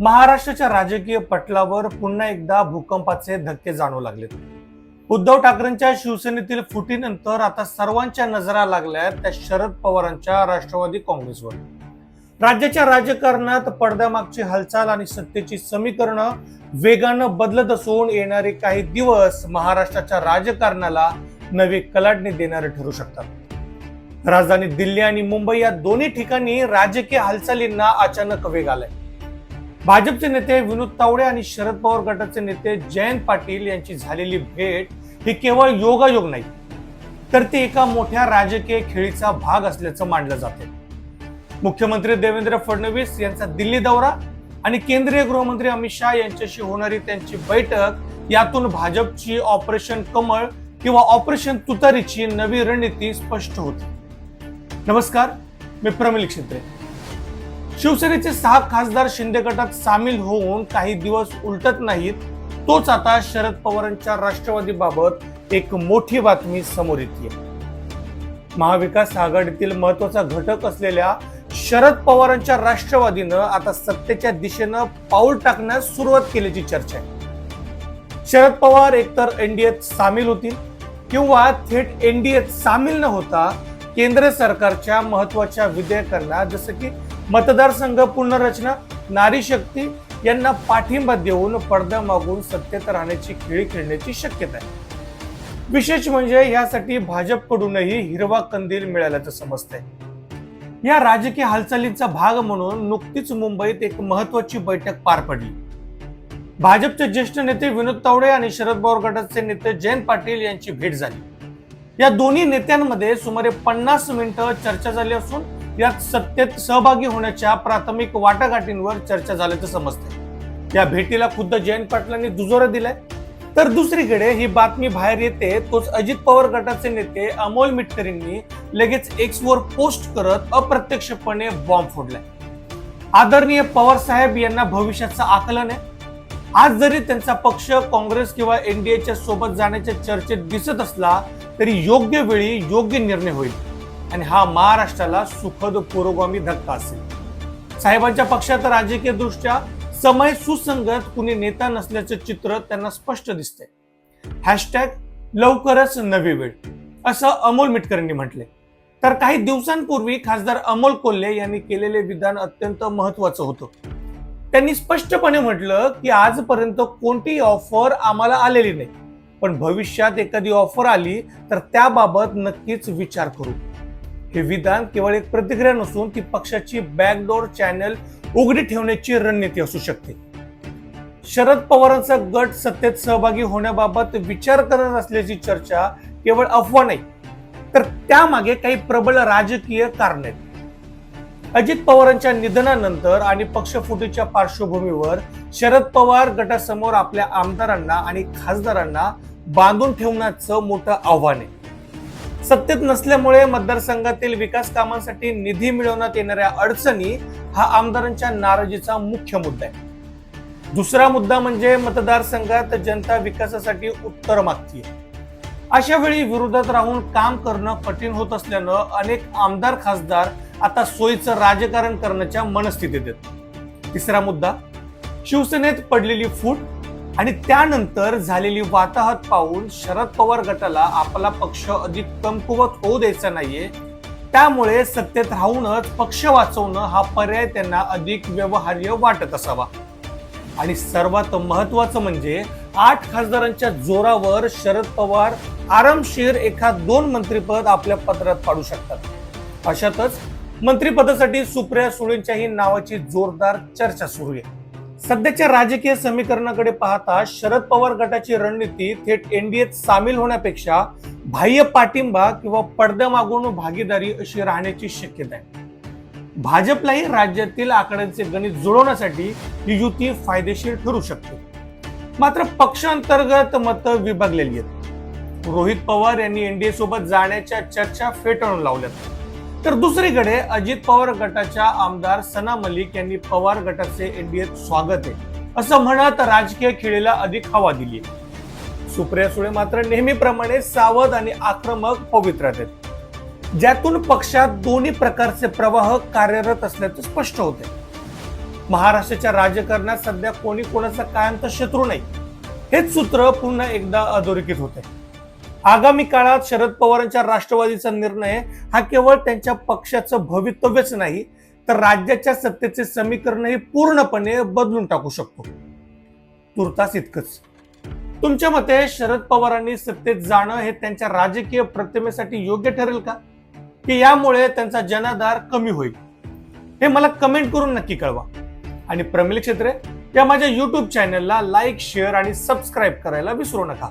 महाराष्ट्राच्या राजकीय पटलावर पुन्हा एकदा भूकंपाचे धक्के जाणवू लागलेत. उद्धव ठाकरेंच्या शिवसेनेतील फुटीनंतर आता सर्वांच्या नजरा लागल्यात त्या शरद पवारांच्या राष्ट्रवादी काँग्रेसवर. राज्याच्या राजकारणात पडद्यामागची हालचाल आणि सत्तेची समीकरणं वेगानं बदलत असून येणारे काही दिवस महाराष्ट्राच्या राजकारणाला नवी कलाटणी देणारे ठरू शकतात. राजधानी दिल्ली आणि मुंबई या दोन्ही ठिकाणी राजकीय हालचालींना अचानक वेग आलाय. भाजपचे नेते विनोद तावडे आणि शरद पवार गटाचे नेते जयंत पाटील यांची झालेली भेट ही केवळ योगायोग नाही, तर ती एका मोठ्या राजकीय खेळीचा भाग असल्याचं मानलं जाते. मुख्यमंत्री देवेंद्र फडणवीस यांचा दिल्ली दौरा आणि केंद्रीय गृहमंत्री अमित शहा यांच्याशी होणारी त्यांची बैठक यातून भाजपची ऑपरेशन कमळ किंवा ऑपरेशन तुतारीची नवी रणनीती स्पष्ट होती. नमस्कार, मी प्रमिल क्षित्रे. शिवसेनेचे 6 खासदार शिंदे गटात सामील होऊन काही दिवस उलटत नाहीत, तोच आता शरद पवारांच्या राष्ट्रवादीबाबत एक मोठी बातमी समोर येते. महाविकास आघाडीतील महत्वाचा घटक असलेल्या शरद पवारांच्या राष्ट्रवादीनं आता सत्तेच्या दिशेनं पाऊल टाकण्यास सुरुवात केल्याची चर्चा आहे. शरद पवार एकतर एनडीएत सामील होतील किंवा थेट एनडीएत सामील न होता केंद्र सरकारच्या महत्वाच्या विधेयकांना जसं की मतदारसंघ पुनर्रचना, नारी शक्ती यांना पाठिंबा देऊन पडद्यामागून सत्तेत राहण्याची खेळी खेळण्याची शक्यता आहे. विशेष म्हणजे यासाठी भाजपकडूनही हिरवा कंदील मिळाल्याचं समजतंय. या राजकीय हालचालींचा भाग म्हणून नुकतीच मुंबईत एक महत्वाची बैठक पार पडली. भाजपचे ज्येष्ठ नेते विनोद तावडे आणि शरद पवार गटाचे नेते जयंत पाटील यांची भेट झाली. या दोन्ही नेत्यांमध्ये सुमारे 50 मिनिटं चर्चा झाली असून यात सत्तेत सहभागी होण्याच्या प्राथमिक वाटाघाटींवर चर्चा झाल्याचं समजतंय. या भेटीला खुद्द जयंत पाटलांनी दुजोरा दिलाय. तर दुसरीकडे ही बातमी बाहेर येते तोच अजित पवार गटाचे नेते अमोल मिटकरींनी लगेच एक्सवर पोस्ट करत अप्रत्यक्षपणे बॉम्ब फोडलाय. आदरणीय पवार साहेब यांना भविष्याचं आकलन आहे. आज जरी त्यांचा पक्ष काँग्रेस किंवा एनडीएच्या सोबत जाण्याच्या चर्चेत दिसत असला तरी योग्य वेळी योग्य निर्णय होईल आणि हा महाराष्ट्राला सुखद पुरोगामी धक्का असेल. साहेबांच्या पक्षात राजकीय दृष्ट्या समय सुसंगत कुणी नेता नसल्याचं चित्र त्यांना स्पष्ट दिसतंय. लवकरच नवी वेळ असं अमोल मिटकरांनी म्हटले. तर काही दिवसांपूर्वी खासदार अमोल कोल्हे यांनी केलेले विधान अत्यंत महत्वाचं होतं. त्यांनी स्पष्टपणे म्हटलं की आजपर्यंत कोणतीही ऑफर आम्हाला आलेली नाही, पण भविष्यात एखादी ऑफर आली तर त्याबाबत नक्कीच विचार करू. हे विधान केवळ एक प्रतिक्रिया नसून ती पक्षाची बॅकडोर चॅनल उघडी ठेवण्याची रणनीती असू शकते. शरद पवारांचा गट सत्तेत सहभागी होण्याबाबत विचार करत असल्याची चर्चा केवळ अफवा नाही, तर त्यामागे काही प्रबळ राजकीय कारण आहेत. अजित पवारांच्या निधनानंतर आणि पक्षफुटीच्या पार्श्वभूमीवर शरद पवार गटासमोर आपल्या आमदारांना आणि खासदारांना बांधून ठेवण्याचं मोठं आव्हान आहे. सत्तेत नसल्यामुळे मतदारसंघातील विकास कामांसाठी निधी मिळवण्यात येणाऱ्या अडचणी हा आमदारांच्या नाराजीचा मुख्य मुद्दा आहे. दुसरा मुद्दा म्हणजे मतदारसंघात जनता विकासासाठी उत्तर मागतीये. अशा वेळी विरोधात राहून काम करणं कठीण होत असल्यानं अनेक आमदार खासदार आता सोयीचं राजकारण करण्याच्या मनस्थितीत आहेत. तिसरा मुद्दा शिवसेनेत पडलेली फूट आणि त्यानंतर झालेली वाताहत पाहून शरद पवार गटाला आपला पक्ष अधिक कमकुवत होऊ द्यायचा नाहीये. त्यामुळे सत्तेत राहूनच पक्ष वाचवणं हा पर्याय त्यांना अधिक व्यवहार्य वाटत असावा. आणि सर्वात महत्वाचं म्हणजे 8 खासदारांच्या जोरावर शरद पवार आरामशीर 1-2 मंत्रिपद आपल्या पदरात पाडू शकतात. अशातच मंत्रिपदासाठी सुप्रिया सुळेंच्याही नावाची जोरदार चर्चा सुरू आहे. सध्याच्या राजकीय समीकरणाकडे पाहता शरद पवार गटाची रणनीती थेट एनडीएत सामील होण्यापेक्षा बाह्य पाठिंबा किंवा पडद्यामागून भागीदारी अशी राहण्याची शक्यता आहे. भाजपलाही राज्यातील आकड्यांचे गणित जुळवण्यासाठी ही युती फायदेशीर ठरू शकते. मात्र पक्षांतर्गत मतं विभागलेली आहेत. रोहित पवार यांनी एनडीए सोबत जाण्याच्या चर्चा फेटाळून लावल्यात. तर दुसरीकडे अजित पवार गटाच्या आमदार सना मलिक यांनी पवार गटाचे एनडीएत स्वागत आहे असं म्हणत राजकीय खेळीला अधिक हवा दिली. सुप्रिया सुळे मात्र नेहमीप्रमाणे सावध आणि आक्रमक पवित्र्यात आहेत. ज्यातून पक्षात दोन्ही प्रकारचे प्रवाह कार्यरत असल्याचे स्पष्ट होते. महाराष्ट्राच्या राजकारणात सध्या कोणी कोणाचा कायमचा शत्रू नाही, हेच सूत्र पुन्हा एकदा अधोरेखित होते. आगामी काळात शरद पवारांच्या राष्ट्रवादीचा निर्णय हा केवळ त्यांच्या पक्षाचं भवितव्यच नाही, तर राज्याच्या सत्तेचे समीकरणही पूर्णपणे बदलून टाकू शकतो. तुर्तास इतकंच. तुमच्या मते शरद पवारांनी सत्तेत जाणं हे त्यांच्या राजकीय प्रतिमेसाठी योग्य ठरेल का, की यामुळे त्यांचा जनाधार कमी होईल? हे मला कमेंट करून नक्की कळवा. आणि प्रमिल क्षेत्रे या माझ्या YouTube चॅनलला लाईक, शेअर आणि सबस्क्राईब करायला विसरू नका.